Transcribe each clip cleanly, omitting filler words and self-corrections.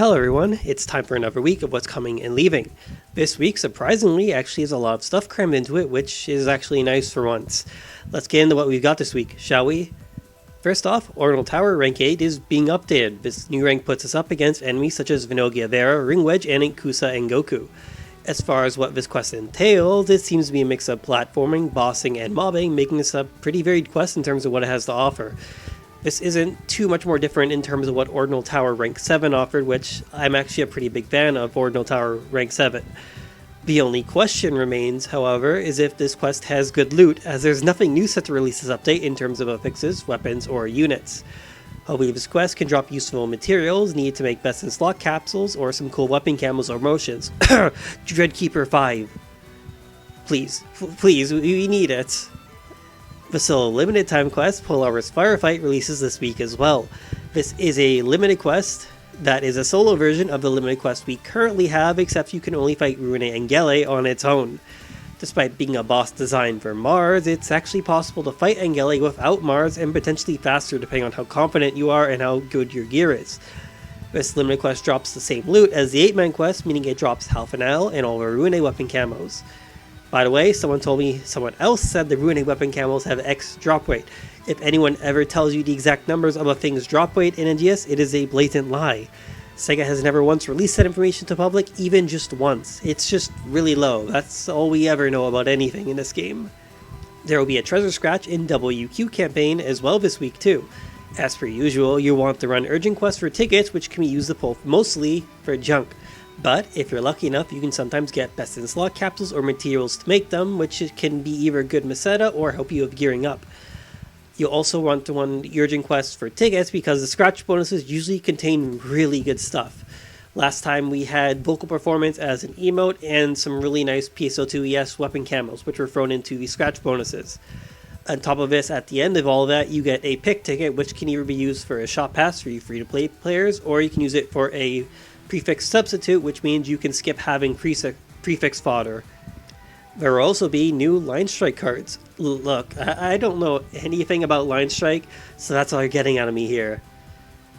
Hello everyone, it's time for another week of what's coming and leaving. This week, surprisingly, actually has a lot of stuff crammed into it, which is actually nice for once. Let's get into what we've got this week, shall we? First off, Ordinal Tower Rank 8 is being updated. This new rank puts us up against enemies such as Vinogia Vera, Ring Wedge, and Kusa and Goku. As far as what this quest entails, it seems to be a mix of platforming, bossing, and mobbing, making this a pretty varied quest in terms of what it has to offer. This isn't too much more different in terms of what Ordinal Tower Rank 7 offered, which I'm actually a pretty big fan of Ordinal Tower Rank 7. The only question remains, however, is if this quest has good loot, as there's nothing new set to release this update in terms of affixes, weapons, or units. Hopefully this quest can drop useful materials needed to make best in slot capsules or some cool weapon camos or motions. Dreadkeeper 5. Please, we need it. The solo limited time quest, Polaris Firefight, releases this week as well. This is a limited quest that is a solo version of the limited quest we currently have, except you can only fight Rune and Gele on its own. Despite being a boss designed for Mars, it's actually possible to fight Engele without Mars and potentially faster depending on how confident you are and how good your gear is. This limited quest drops the same loot as the 8-man quest, meaning it drops Halfanel and all the Rune weapon camos. By the way, someone else said the Rune weapon camos have X drop rate. If anyone ever tells you the exact numbers of a thing's drop rate in NGS, it is a blatant lie. Sega has never once released that information to public, even just once. It's just really low. That's all we ever know about anything in this game. There will be a treasure scratch in WQ campaign as well this week too. As per usual, you'll want to run urgent quests for tickets, which can be used to pull mostly for junk. But if you're lucky enough, you can sometimes get best in slot capsules or materials to make them, which can be either good Meseta or help you with gearing up. You'll also want to run urgent quests for tickets because the scratch bonuses usually contain really good stuff. Last time we had vocal performance as an emote and some really nice PSO2 NGS weapon camos, which were thrown into the scratch bonuses. On top of this, at the end of all of that, you get a pick ticket, which can either be used for a shop pass for you free-to-play players, or you can use it for a prefix substitute, which means you can skip having prefix fodder. There will also be new Line Strike cards. Look, I don't know anything about Line Strike, so that's all you're getting out of me here.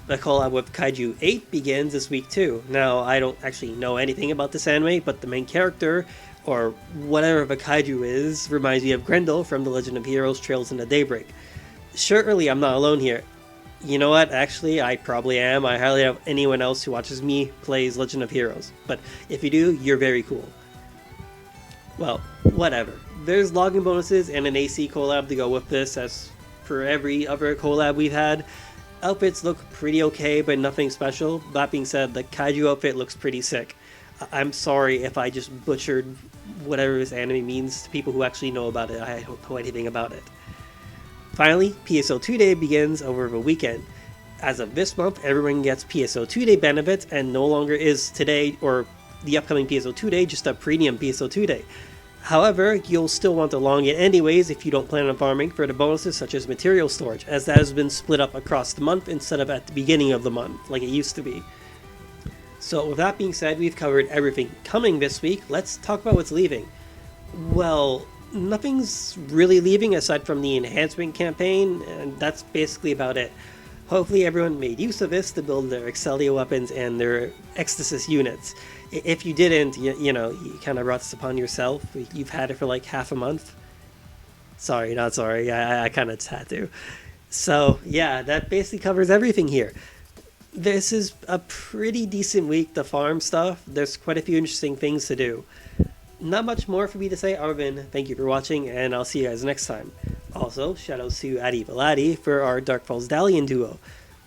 The collab with Kaiju 8 begins this week too. Now, I don't actually know anything about this anime, but the main character, or whatever the Kaiju is, reminds me of Grendel from The Legend of Heroes Trails into Daybreak. Surely I'm not alone here. You know what, actually, I probably am. I hardly have anyone else who watches me plays Legend of Heroes. But if you do, you're very cool. Well, whatever. There's login bonuses and an AC collab to go with this, as for every other collab we've had. Outfits look pretty okay, but nothing special. That being said, the Kaiju outfit looks pretty sick. I'm sorry if I just butchered whatever this anime means to people who actually know about it. I don't know anything about it. Finally, PSO2 Day begins over the weekend. As of this month, everyone gets PSO2 Day benefits, and no longer is today, or the upcoming PSO2 Day, just a premium PSO2 Day. However, you'll still want to log in anyways if you don't plan on farming for the bonuses such as material storage, as that has been split up across the month instead of at the beginning of the month, like it used to be. So with that being said, we've covered everything coming this week. Let's talk about what's leaving. Well, nothing's really leaving aside from the enhancement campaign, and that's basically about it. Hopefully everyone made use of this to build their Excelia weapons and their Ecstasis units. If you didn't, you know, you kind of brought this upon yourself. You've had it for like half a month. Sorry, not sorry. I kind of just had to. So yeah, that basically covers everything here. This is a pretty decent week to farm stuff. There's quite a few interesting things to do. Not much more for me to say other than thank you for watching, and I'll see you guys next time. Also, shoutouts to Addy Velati for our Dark Falls Dalian duo.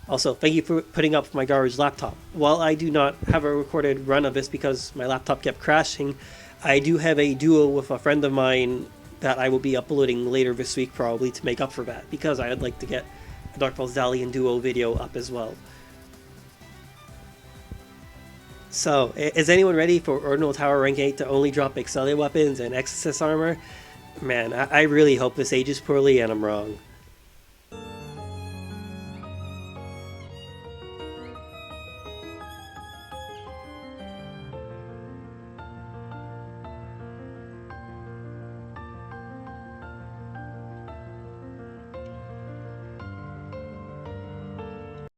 Also, thank you for putting up my garbage laptop. While I do not have a recorded run of this because my laptop kept crashing, I do have a duo with a friend of mine that I will be uploading later this week probably to make up for that, because I would like to get a Dark Falls Dalian duo video up as well. So, is anyone ready for Ordinal Tower Rank 8 to only drop Excelia weapons and Exorcist armor? Man, I really hope this ages poorly and I'm wrong.